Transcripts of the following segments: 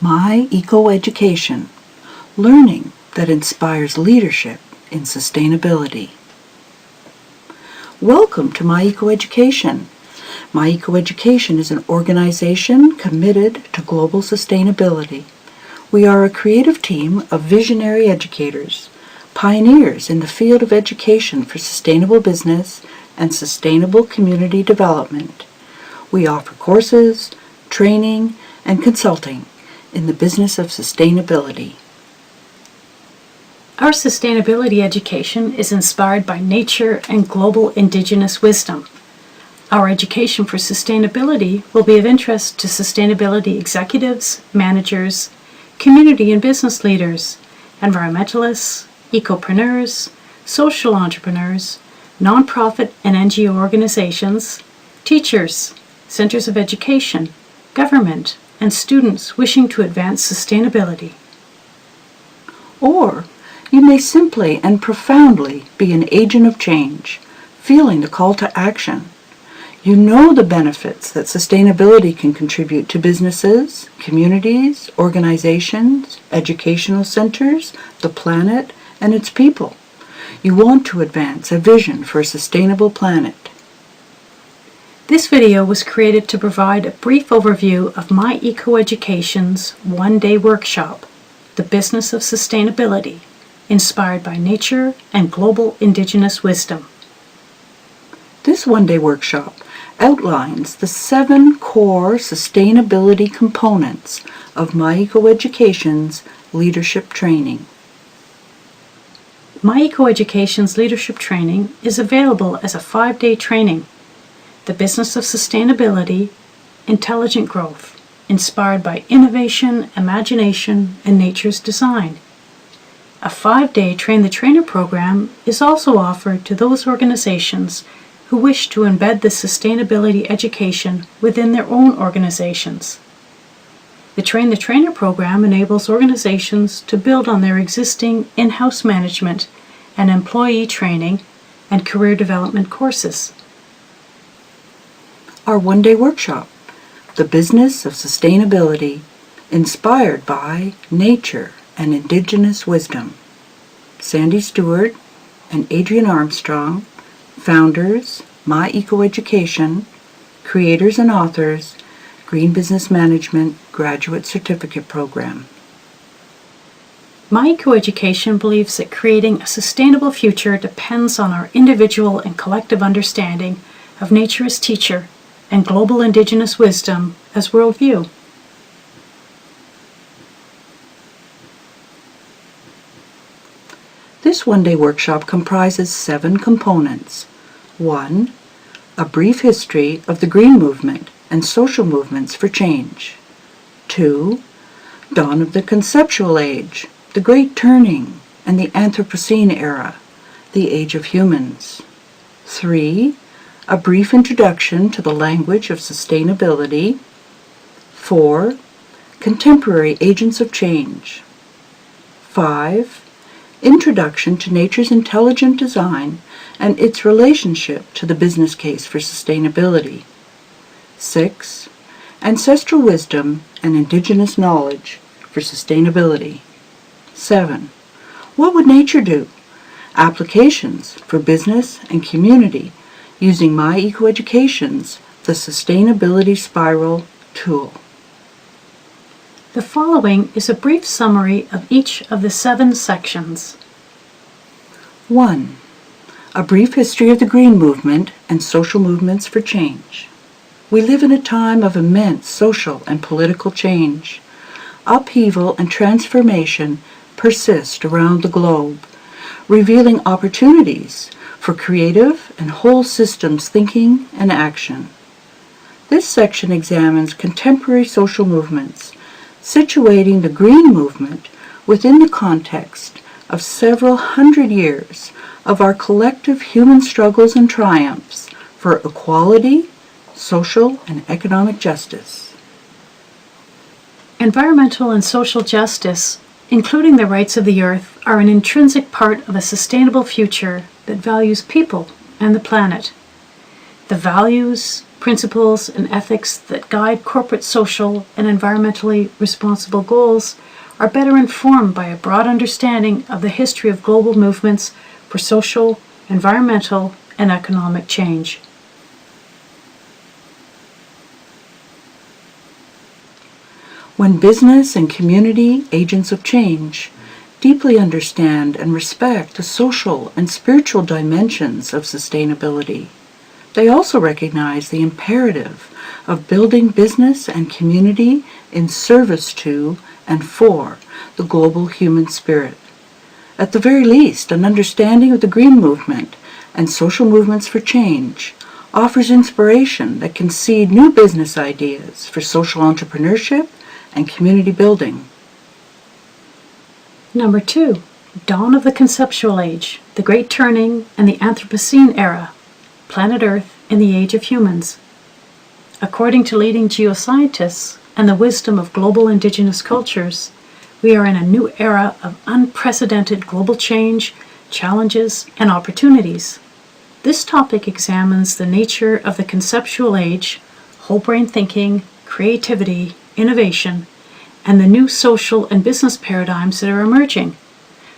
My Eco-Education, learning that inspires leadership in sustainability. Welcome to My Eco-Education. My Eco-Education is an organization committed to global sustainability. We are a creative team of visionary educators, pioneers in the field of education for sustainable business and sustainable community development. We offer courses, training, and consulting in the business of sustainability. Our sustainability education is inspired by nature and global Indigenous wisdom. Our education for sustainability will be of interest to sustainability executives, managers, community and business leaders, environmentalists, ecopreneurs, social entrepreneurs, nonprofit and NGO organizations, teachers, centers of education, government, and students wishing to advance sustainability. Or you may simply and profoundly be an agent of change, feeling the call to action. You know the benefits that sustainability can contribute to businesses, communities, organizations, educational centers, the planet, and its people. You want to advance a vision for a sustainable planet. This video was created to provide a brief overview of My Eco-Education's one-day workshop, The Business of Sustainability, inspired by nature and global Indigenous wisdom. This one-day workshop outlines the 7 core sustainability components of My Eco-Education's leadership training. My Eco-Education's leadership training is available as a 5-day training, The Business of Sustainability, Intelligent Growth, inspired by innovation, imagination, and nature's design. A 5-day Train the Trainer program is also offered to those organizations who wish to embed the sustainability education within their own organizations. The Train the Trainer program enables organizations to build on their existing in-house management and employee training and career development courses. Our one-day workshop, The Business of Sustainability, inspired by nature and Indigenous wisdom. Sandy Stewart and Adrian Armstrong, founders, My Eco-Education, creators and authors, Green Business Management Graduate Certificate Program. My Eco-Education believes that creating a sustainable future depends on our individual and collective understanding of nature as teacher and global Indigenous wisdom as worldview. This one-day workshop comprises 7 components. 1. A brief history of the Green Movement and social movements for change. 2. Dawn of the Conceptual Age, the Great Turning, and the Anthropocene Era, the Age of Humans. 3. A brief introduction to the language of sustainability. 4. Contemporary agents of change. 5. Introduction to nature's intelligent design and its relationship to the business case for sustainability. 6. Ancestral wisdom and Indigenous knowledge for sustainability. 7. What would nature do? Applications for business and community using My Eco-Education's The Sustainability Spiral tool. The following is a brief summary of each of the 7 sections. 1. A brief history of the Green Movement and social movements for change. We live in a time of immense social and political change. Upheaval and transformation persist around the globe, revealing opportunities for creative and whole systems thinking and action. This section examines contemporary social movements, situating the Green Movement within the context of several hundred years of our collective human struggles and triumphs for equality, social and economic justice. Environmental and social justice, including the rights of the earth, are an intrinsic part of a sustainable future that values people and the planet. The values, principles, and ethics that guide corporate social and environmentally responsible goals are better informed by a broad understanding of the history of global movements for social, environmental, and economic change. When business and community agents of change deeply understand and respect the social and spiritual dimensions of sustainability, they also recognize the imperative of building business and community in service to and for the global human spirit. At the very least, an understanding of the green movement and social movements for change offers inspiration that can seed new business ideas for social entrepreneurship and community building. Number 2, dawn of the conceptual age, the Great Turning and the Anthropocene era, planet Earth in the age of humans. According to leading geoscientists and the wisdom of global indigenous cultures, we are in a new era of unprecedented global change, challenges, and opportunities. This topic examines the nature of the conceptual age, whole brain thinking, creativity, innovation, and the new social and business paradigms that are emerging,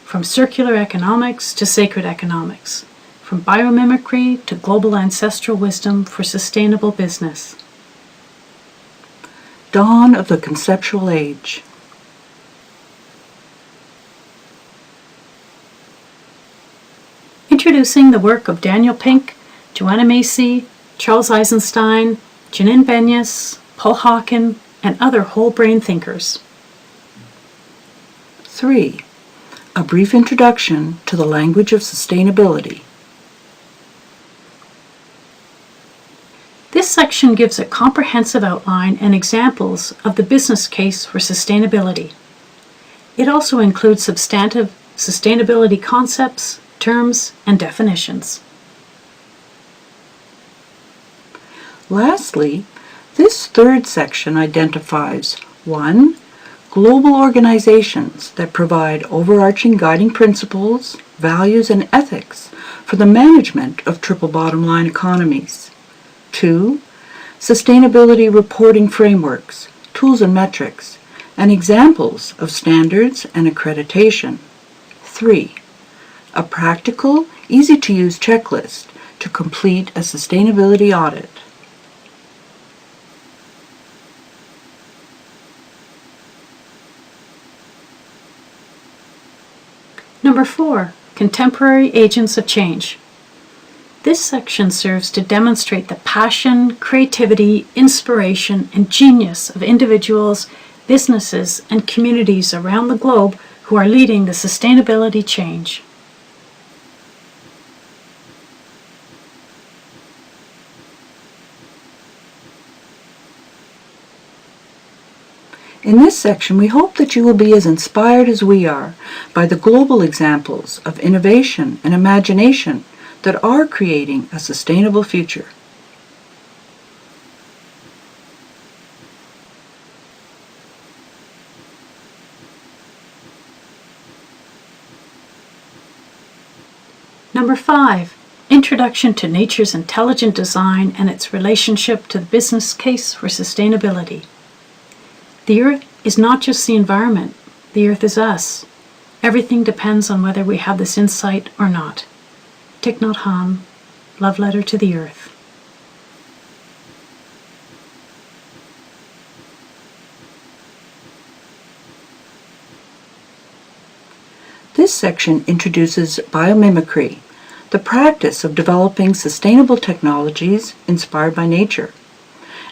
from circular economics to sacred economics, from biomimicry to global ancestral wisdom for sustainable business. Dawn of the conceptual age. Introducing the work of Daniel Pink, Joanna Macy, Charles Eisenstein, Janine Benyus, Paul Hawken, and other whole brain thinkers. 3. A brief introduction to the language of sustainability. This section gives a comprehensive outline and examples of the business case for sustainability. It also includes substantive sustainability concepts, terms, and definitions. Lastly, this third section identifies 1. Global organizations that provide overarching guiding principles, values, and ethics for the management of triple bottom line economies. 2. Sustainability reporting frameworks, tools and metrics, and examples of standards and accreditation. 3. A practical, easy-to-use checklist to complete a sustainability audit. Number 4, contemporary agents of change. This section serves to demonstrate the passion, creativity, inspiration, and genius of individuals, businesses, and communities around the globe who are leading the sustainability change. In this section, we hope that you will be as inspired as we are by the global examples of innovation and imagination that are creating a sustainable future. Number 5, introduction to nature's intelligent design and its relationship to the business case for sustainability. The Earth is not just the environment. The Earth is us. Everything depends on whether we have this insight or not. Thich Nhat Hanh, Love Letter to the Earth. This section introduces biomimicry, the practice of developing sustainable technologies inspired by nature,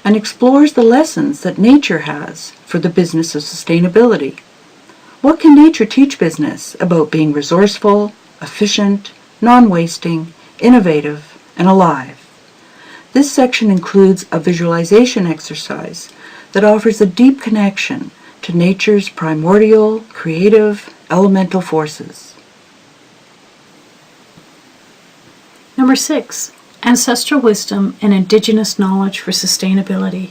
and explores the lessons that nature has for the business of sustainability. What can nature teach business about being resourceful, efficient, non-wasting, innovative, and alive? This section includes a visualization exercise that offers a deep connection to nature's primordial, creative, elemental forces. Number 6, ancestral wisdom and indigenous knowledge for sustainability.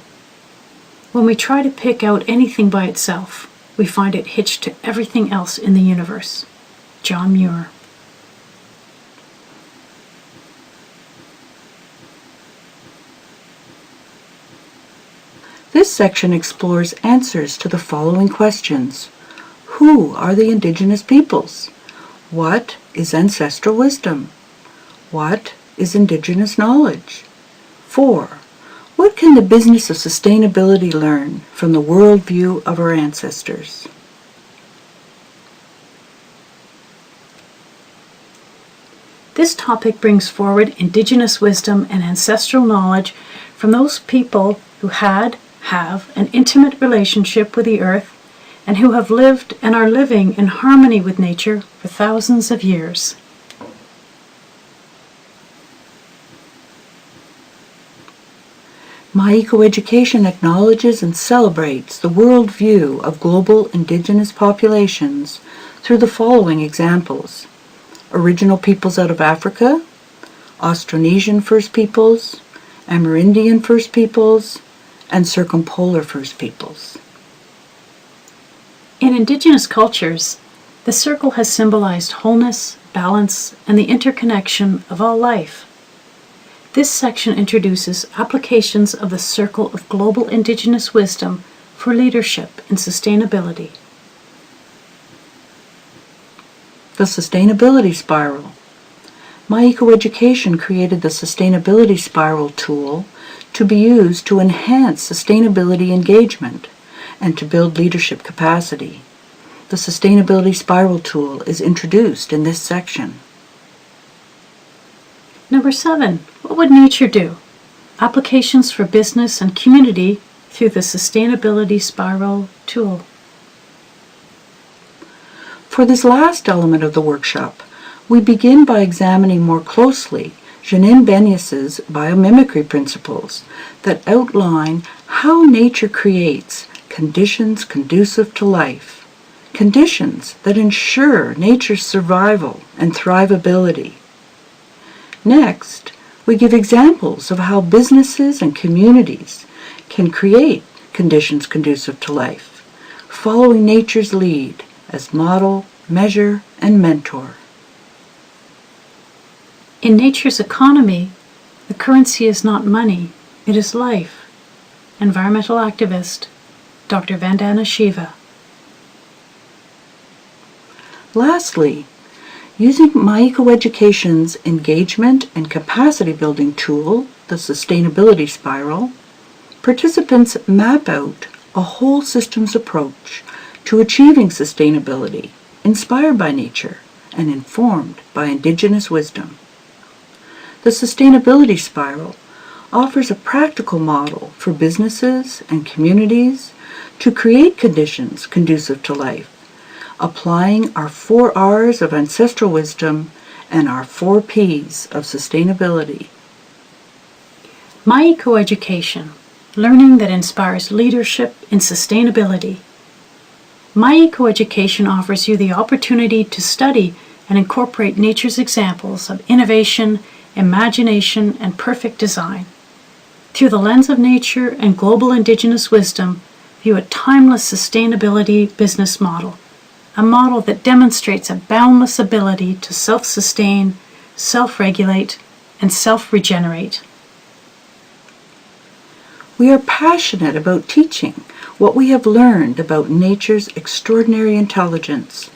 When we try to pick out anything by itself, we find it hitched to everything else in the universe. John Muir. This section explores answers to the following questions. Who are the Indigenous peoples? What is ancestral wisdom? What is Indigenous knowledge? 4. What can the business of sustainability learn from the worldview of our ancestors? This topic brings forward Indigenous wisdom and ancestral knowledge from those people who have an intimate relationship with the earth and who have lived and are living in harmony with nature for thousands of years. My Ecoeducation acknowledges and celebrates the worldview of global Indigenous populations through the following examples. Original peoples out of Africa, Austronesian First Peoples, Amerindian First Peoples, and Circumpolar First Peoples. In Indigenous cultures, the circle has symbolized wholeness, balance, and the interconnection of all life. This section introduces applications of the circle of global Indigenous wisdom for leadership in sustainability. The Sustainability Spiral. My Ecoeducation created the Sustainability Spiral tool to be used to enhance sustainability engagement and to build leadership capacity. The Sustainability Spiral tool is introduced in this section. Number 7. What would nature do? Applications for business and community through the Sustainability Spiral tool. For this last element of the workshop, we begin by examining more closely Janine Benyus's biomimicry principles that outline how nature creates conditions conducive to life, conditions that ensure nature's survival and thrivability. Next, we give examples of how businesses and communities can create conditions conducive to life, following nature's lead as model, measure, and mentor. In nature's economy, the currency is not money, it is life. Environmental activist, Dr. Vandana Shiva. Lastly, using My Ecoeducation's engagement and capacity building tool, the Sustainability Spiral, participants map out a whole systems approach to achieving sustainability, inspired by nature and informed by Indigenous wisdom. The Sustainability Spiral offers a practical model for businesses and communities to create conditions conducive to life, applying our 4 R's of ancestral wisdom and our 4 P's of sustainability. My Ecoeducation, learning that inspires leadership in sustainability. My Ecoeducation offers you the opportunity to study and incorporate nature's examples of innovation, imagination, and perfect design. Through the lens of nature and global Indigenous wisdom, view a timeless sustainability business model, a model that demonstrates a boundless ability to self-sustain, self-regulate, and self-regenerate. We are passionate about teaching what we have learned about nature's extraordinary intelligence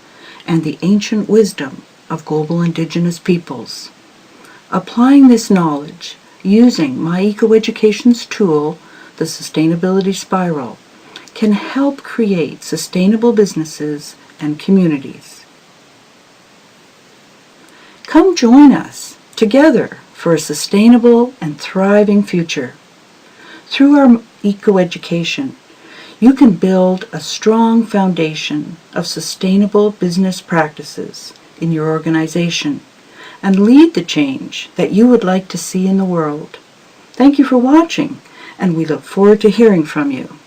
and the ancient wisdom of global Indigenous peoples. Applying this knowledge using My Ecoeducation's tool, the Sustainability Spiral, can help create sustainable businesses and communities. Come join us together for a sustainable and thriving future. Through our ecoeducation, you can build a strong foundation of sustainable business practices in your organization and lead the change that you would like to see in the world. Thank you for watching, and we look forward to hearing from you.